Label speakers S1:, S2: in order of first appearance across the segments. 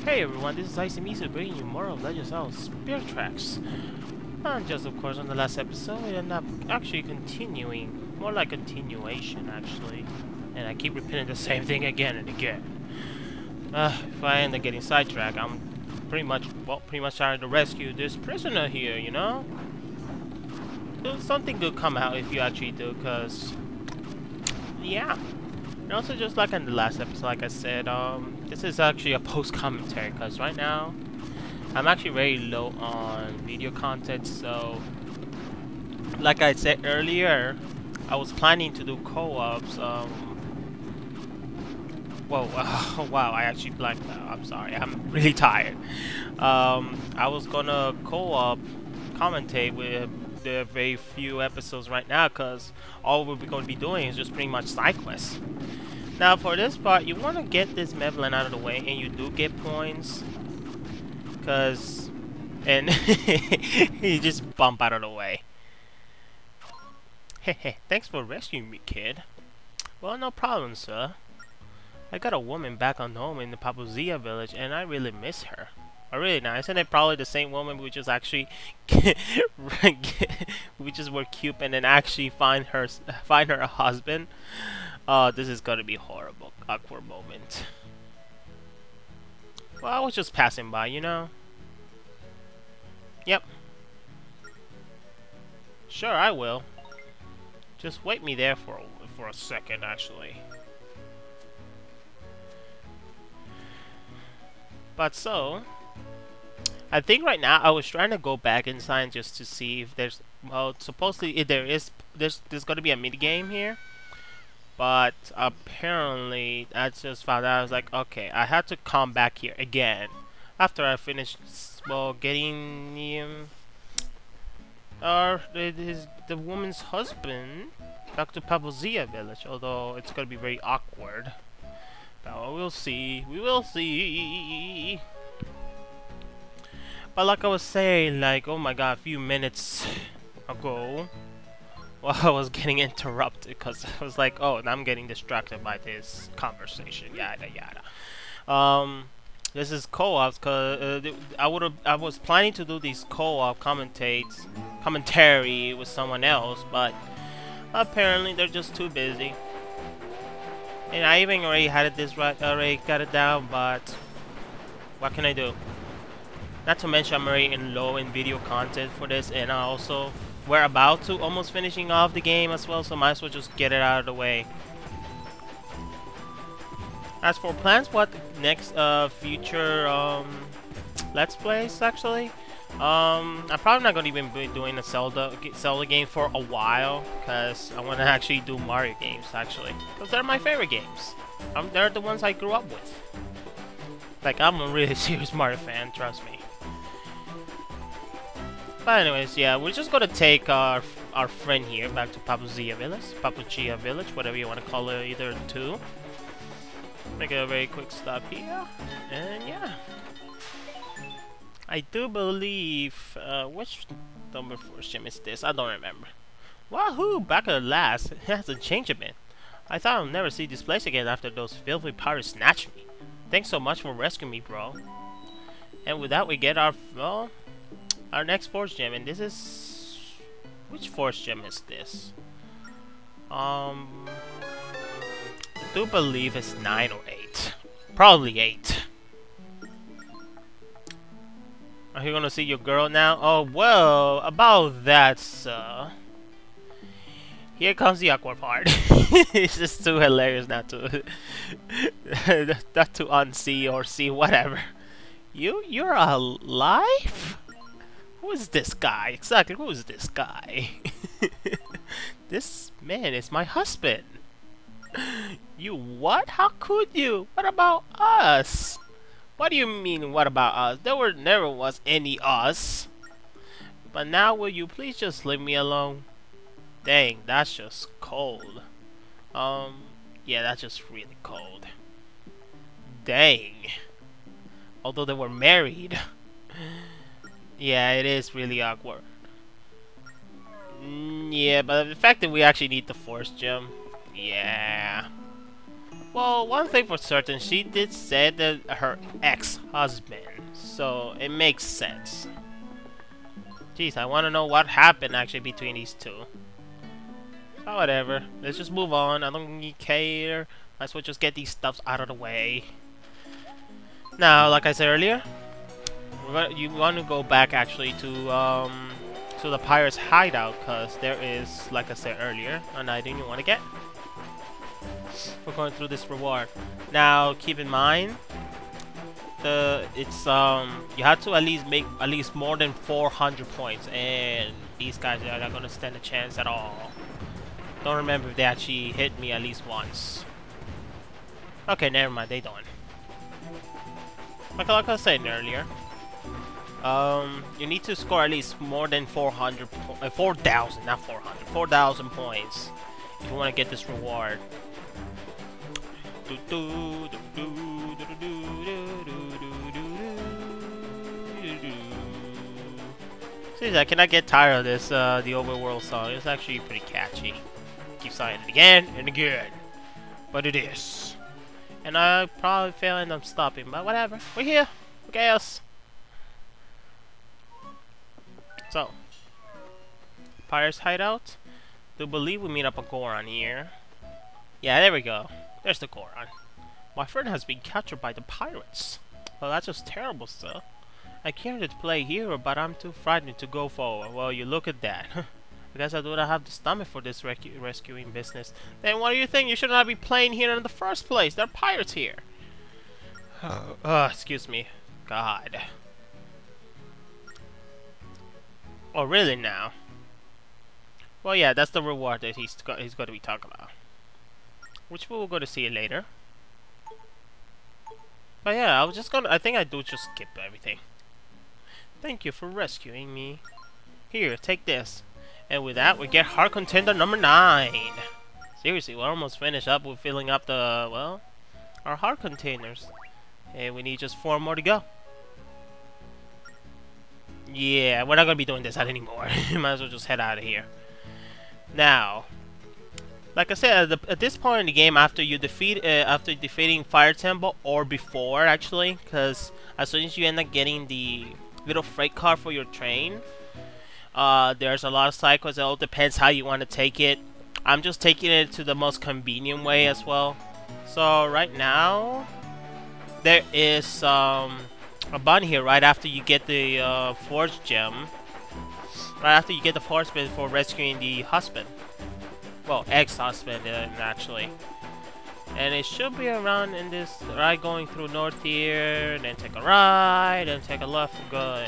S1: Hey everyone, this is Isamisu bringing you more of Legends of Spirit Tracks. And just of course on the last episode, we end up actually continuing, more like continuation actually. And I keep repeating the same thing again and again. If I end up getting sidetracked, I'm pretty much trying to rescue this prisoner here, you know? Something good come out if you actually do, cause yeah. And also, just like in the last episode, like I said, this is actually a post-commentary, because right now, I'm actually very low on video content, so, like I said earlier, I was planning to do co-ops, whoa, wow, I actually blanked out, I'm sorry, I'm really tired. I was gonna co-op commentate with the very few episodes right now, because all we're going to be doing is just pretty much side quests. Now for this part, you want to get this mevin out of the way, and you do get points, and you just bump out of the way. Hey, thanks for rescuing me, kid. Well, no problem, sir. I got a woman back on home in the Papuzia village, and I really miss her. Oh, really nice. Isn't it probably the same woman we just actually we just were cute and then actually find her a husband? Oh, this is gonna be horrible, awkward moment. Well, I was just passing by, you know. Yep. Sure, I will. Just wait me there for a second, actually. But so, I think right now I was trying to go back inside just to see if there's, well, supposedly if there's gonna be a mini game here, but apparently I just found out. I was like, okay, I had to come back here again after I finished, well, getting the woman's husband back to Papuzia village. Although it's gonna be very awkward, but we'll see. We will see. But like I was saying, like, oh my god, a few minutes ago, well, I was getting interrupted because I was like, oh, I'm getting distracted by this conversation, yada yada. This is co-ops, cause I was planning to do these co-op commentary with someone else, but apparently they're just too busy. And I even already had this right, already got it down, but what can I do? Not to mention I'm already low in video content for this, and also we're about to almost finishing off the game as well, so might as well just get it out of the way. As for plans, what next future let's plays actually, I'm probably not gonna even be doing a Zelda game for a while, because I want to actually do Mario games actually, because they're my favorite games. They're the ones I grew up with. Like, I'm a really serious Mario fan, trust me. But anyways, yeah, we're just gonna take our friend here back to Papuzia village, whatever you want to call it, either two. Make a very quick stop here, and yeah. I do believe, which number 4 gym is this? I don't remember. Wahoo! Back at last. It hasn't changed a bit. I thought I'll never see this place again after those filthy pirates snatched me. Thanks so much for rescuing me, bro. And with that, we get our, well, our next force gem, and this is, which force gem is this? I do believe it's 9 or 8. Probably 8. Are you gonna see your girl now? Oh, well, about that, sir. Here comes the awkward part. It's just too hilarious not to unsee or see, whatever. You're alive? Who is this guy? Exactly, who is this guy? This man is my husband. You what? How could you? What about us? What do you mean, what about us? There never was any us. But now will you please just leave me alone? Dang, that's just cold. Yeah, that's just really cold. Dang. Although they were married. Yeah, it is really awkward. Yeah, but the fact that we actually need the force gem. Yeah. Well, one thing for certain, she did say that her ex-husband, so it makes sense. Jeez, I want to know what happened actually between these two. Oh, whatever. Let's just move on. I don't really care. Might as well just get these stuffs out of the way. Now, like I said earlier, you want to go back actually to the pirate's hideout, because there is, like I said earlier, an item you want to get. We're going through this reward. Now, keep in mind, you have to at least make at least more than 400 points, and these guys are not gonna stand a chance at all. Don't remember if they actually hit me at least once. Okay, never mind, they don't. Like I was saying earlier, you need to score at least more than 4,000, not 400, 4,000 points if you want to get this reward. See, I cannot get tired of this, the overworld song. It's actually pretty catchy. Keep saying it again and again, but it is. And I probably fail and I'm stopping, but whatever. We're here. Who cares? So, Pirate's Hideout. Do believe we meet up a Goron here. Yeah, there we go. There's the Goron. My friend has been captured by the pirates. Well, that's just terrible, sir. I came here to play hero, but I'm too frightened to go forward. Well, you look at that. I guess I do not have the stomach for this rescuing business. Then what do you think? You should not be playing here in the first place. There are pirates here. Excuse me. God. Oh, really now? Well, yeah, that's the reward that he's going to be talking about. Which we'll go to see later. But yeah, I think I do just skip everything. Thank you for rescuing me. Here, take this. And with that, we get heart contender number 9. Seriously, we're almost finished up with filling up the, well, our heart containers. And we need just 4 more to go. Yeah, we're not going to be doing this anymore. Might as well just head out of here. Now, like I said, at this point in the game, after defeating Fire Temple, or before actually, because as soon as you end up getting the little freight car for your train, there's a lot of cycles. It all depends how you want to take it. I'm just taking it to the most convenient way as well. So right now, there is a bunny here right after you get the forge gem. Right after you get the forge gem for rescuing the husband. Well, ex-husband, actually. And it should be around in this, right, going through north here, and then take a right, and take a left for good.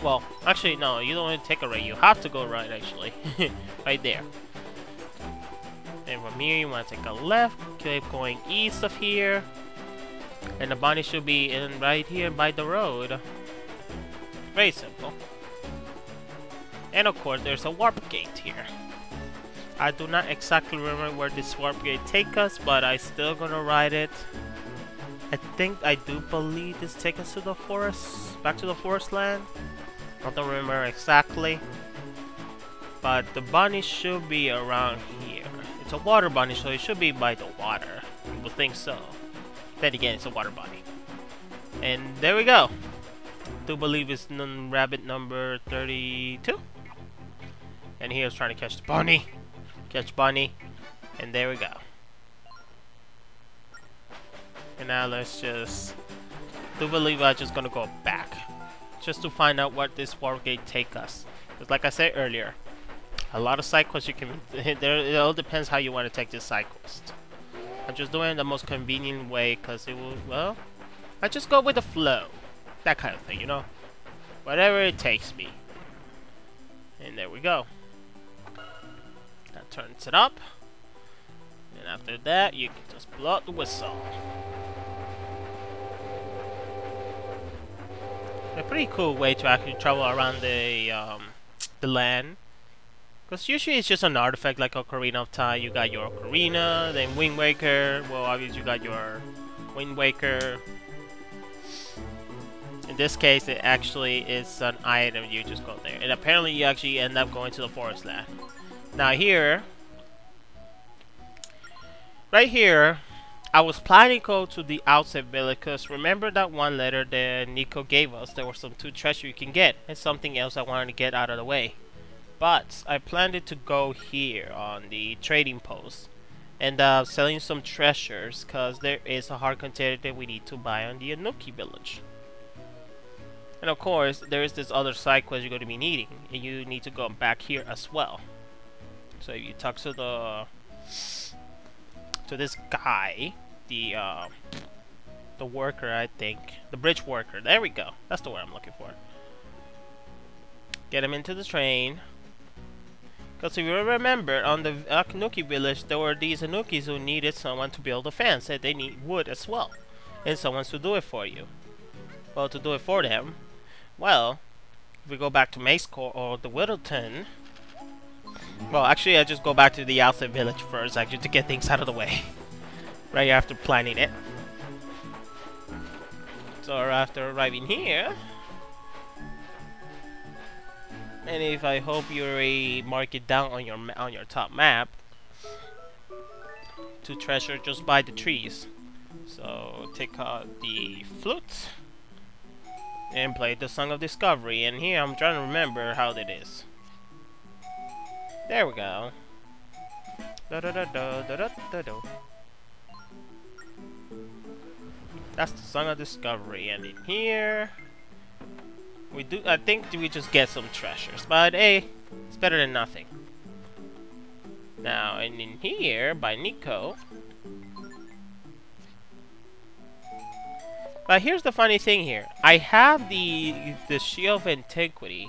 S1: Well, actually, no, you don't want to take a right, you have to go right, actually. Right there. And from here, you want to take a left, keep going east of here. And the bunny should be in right here by the road. Very simple. And of course, there's a warp gate here. I do not exactly remember where this warp gate takes us, but I still gonna ride it. I do believe this takes us to the forest, back to the forest land. I don't remember exactly, but the bunny should be around here. It's a water bunny, so it should be by the water. You would think so. Then again, it's a water bunny. And there we go. Do believe it's rabbit number 32. And here's trying to catch the bunny. Catch bunny. And there we go. And now let's just... do believe I'm just gonna go back. Just to find out what this warp gate take us. Because like I said earlier, a lot of side quests you can... it all depends how you want to take this side quest. I'm just doing it the most convenient way because it will... well, I just go with the flow. That kind of thing, you know? Whatever it takes me. And there we go. That turns it up. And after that, you can just blow out the whistle. A pretty cool way to actually travel around the land. Because usually it's just an artifact like Ocarina of Time. You got your Ocarina, then Wind Waker. Well, obviously you got your Wind Waker. In this case, it actually is an item. You just go there. And apparently you actually end up going to the forest land. Now here... right here, I was planning to go to the outside village because remember that one letter that Nico gave us? There were some 2 treasure you can get and something else I wanted to get out of the way. But I planned it to go here on the trading post and selling some treasures because there is a hard container that we need to buy on the Anuki village. And of course, there is this other side quest you're going to be needing, and you need to go back here as well. So if you talk to this guy, the worker, I think, the bridge worker. There we go. That's the word I'm looking for. Get him into the train. Because if you remember, on the Anuki village, there were these Anukis who needed someone to build a fence, and they need wood as well, and someone to do it for you. Well, to do it for them, well, if we go back to Macecore or the Whittleton. Well, actually, I just go back to the outside village first, actually, to get things out of the way. Right after planning it. So after arriving here, and if I hope you mark it down on your top map, to treasure just by the trees. So take out the flute and play the Song of Discovery. And here I'm trying to remember how that is. There we go. Da da da da da da da da. That's the Song of Discovery, and in here we do. I think we just get some treasures, but hey, it's better than nothing. Now, and in here by Nico. But here's the funny thing here. I have the Shield of Antiquity,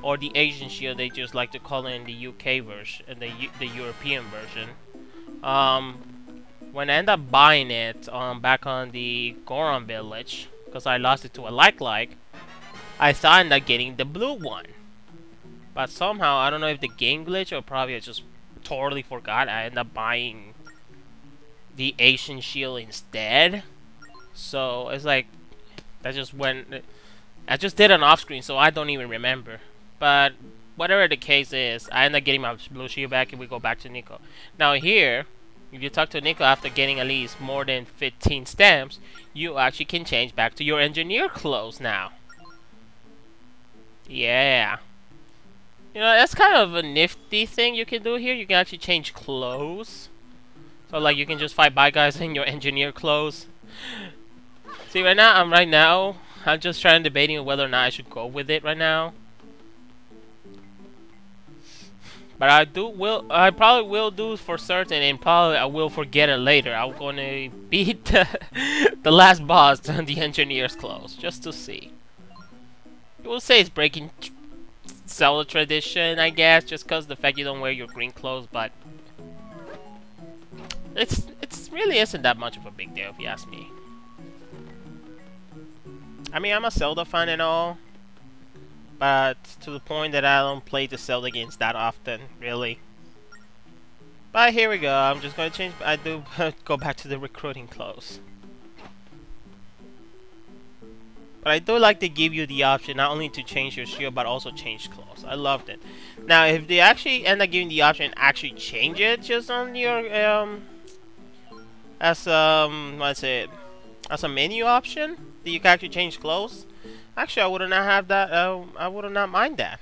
S1: or the Asian Shield, they just like to call it in the UK version, and the European version. When I end up buying it back on the Goron village, because I lost it to a like, I thought I ended up getting the blue one. But somehow, I don't know if the game glitch or probably I just totally forgot, I ended up buying the Asian Shield instead. So it's like, that just went, I just did it off screen, so I don't even remember. But whatever the case is, I end up getting my blue shield back and we go back to Nico. Now here, if you talk to Nico after getting at least more than 15 stamps, you actually can change back to your engineer clothes now. Yeah. You know, that's kind of a nifty thing you can do here. You can actually change clothes. So like you can just fight bad guys in your engineer clothes. See, right now, I'm just trying debating whether or not I should go with it right now. But I probably will do for certain, and probably I will forget it later. I'm gonna beat the last boss on the engineer's clothes, just to see. You will say it's breaking Zelda tradition, I guess, just cause the fact you don't wear your green clothes, but it's really isn't that much of a big deal if you ask me. I mean, I'm a Zelda fan and all, but to the point that I don't play the Zelda games that often, really. But here we go. I'm just going to change. I do go back to the recruiting clothes. But I do like to give you the option not only to change your shield, but also change clothes. I loved it. Now, if they actually end up giving the option, actually change it just on your as what's it? As a menu option, that you can actually change clothes. Actually, I would not have that. I would not mind that.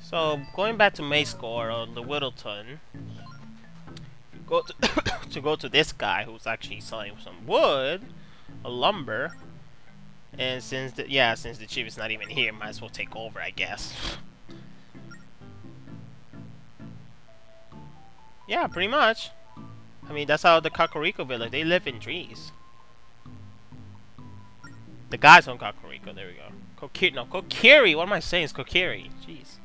S1: So going back to Macecore on the Whittleton, go to go to this guy who's actually selling some wood, a lumber, and since the chief is not even here, might as well take over, I guess. Yeah, pretty much. I mean, that's how the Kakariko village, they live in trees. The guys on Kakariko, there we go. Kokiri, what am I saying? It's Kokiri, jeez.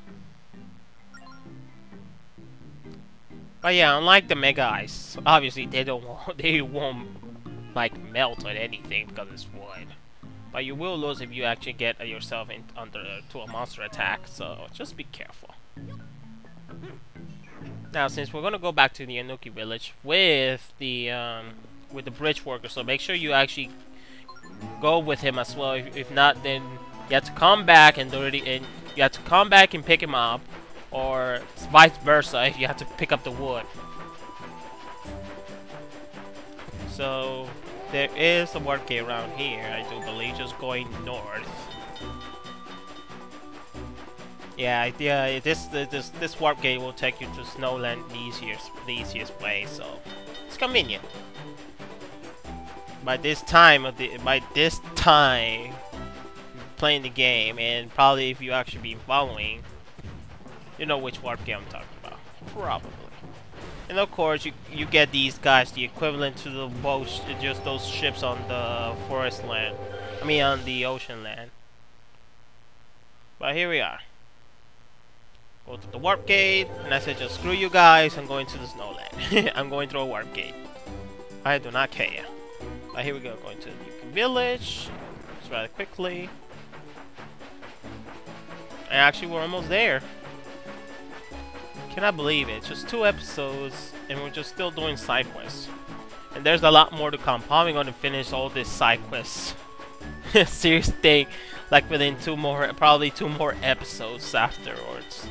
S1: But yeah, unlike the Mega Ice, obviously they won't like melt or anything because it's wood. But you will lose if you actually get yourself to a monster attack, so just be careful. Now, since we're gonna go back to the Anuki village with the bridge worker, so make sure you actually go with him as well. If not, then you have to come back and pick him up, or vice versa if you have to pick up the wood. So there is a warp gate around here, I do believe, just going north. Yeah, this warp gate will take you to Snowland the easiest way, so it's convenient. By this time playing the game, and probably if you actually been following, you know which warp gate I'm talking about, probably. And of course, you get these guys, the equivalent to the boats, just those ships on the forest land. I mean, on the ocean land. But here we are. Go to the warp gate, and I said, just screw you guys, I'm going to the snowland. I'm going through a warp gate. I do not care. But here we go, going to the Nico village. Just rather quickly. And actually, we're almost there. Cannot believe it. It's just 2 episodes, and we're just still doing side quests. And there's a lot more to come. Probably going to finish all this side quests. Serious thing. Like within probably 2 more episodes afterwards.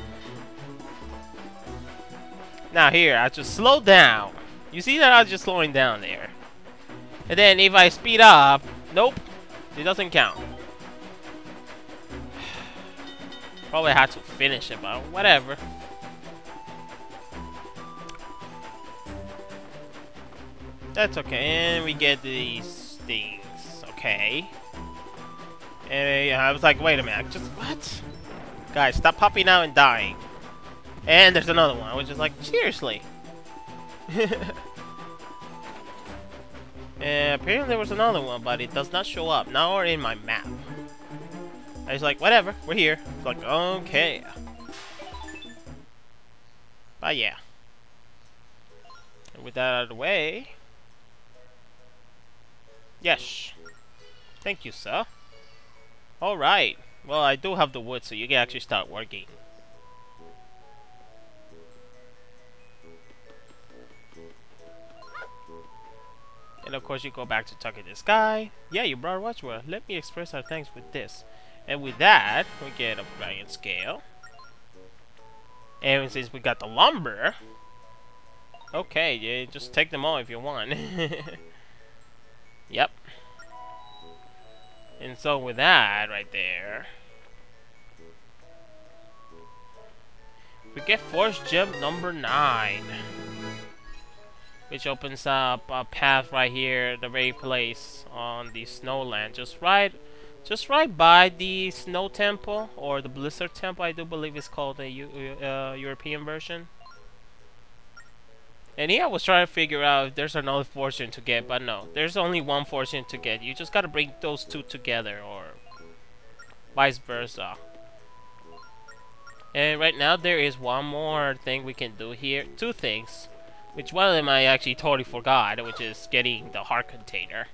S1: Now here, I just slow down. You see that I was just slowing down there. And then if I speed up, nope, it doesn't count. Probably had to finish it, but whatever. That's okay, and we get these things, okay. And I was like, wait a minute, just what? Guys, stop popping out and dying. And there's another one. I was just like, seriously. And apparently there was another one, but it does not show up. Now we're in my map. I was like, whatever, we're here. It's like, okay. But yeah. And with that out of the way. Yes. Thank you, sir. Alright. Well, I do have the wood, so you can actually start working. And of course, you go back to talking to this guy. Yeah, you brought watchword. Let me express our thanks with this. And with that, we get a giant scale. And since we got the lumber, okay, yeah, just take them all if you want. Yep. And so with that right there, we get force gem number 9, which opens up a path right here, the very place on the snowland, just right by the snow temple, or the blizzard temple, I do believe it's called the European version. And here I was trying to figure out if there's another fortune to get, but no, there's only one fortune to get. You just gotta bring those 2 together, or vice versa. And right now there is one more thing we can do here. 2 things, which one of them I actually totally forgot, which is getting the heart container.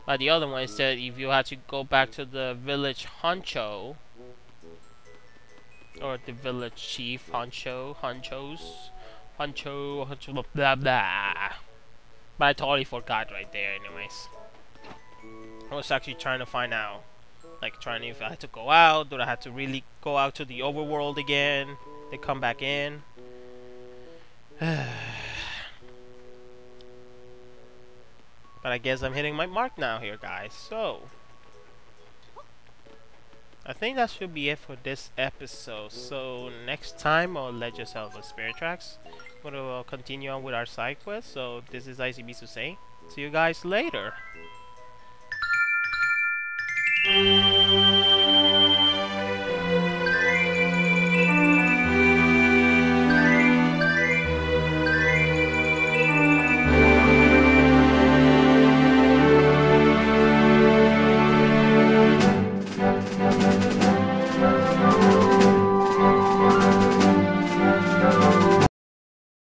S1: But the other one is that if you have to go back to the village honcho, or the village chief honchos, blah blah. But I totally forgot right there anyways. I was actually trying to find out, like trying if I had to go out, do I have to really go out to the overworld again, then come back in. But I guess I'm hitting my mark now here, guys. So I think that should be it for this episode. So next time on Legends of the Spirit Tracks, we'll continue on with our side quest. So this is ICB saying, see you guys later.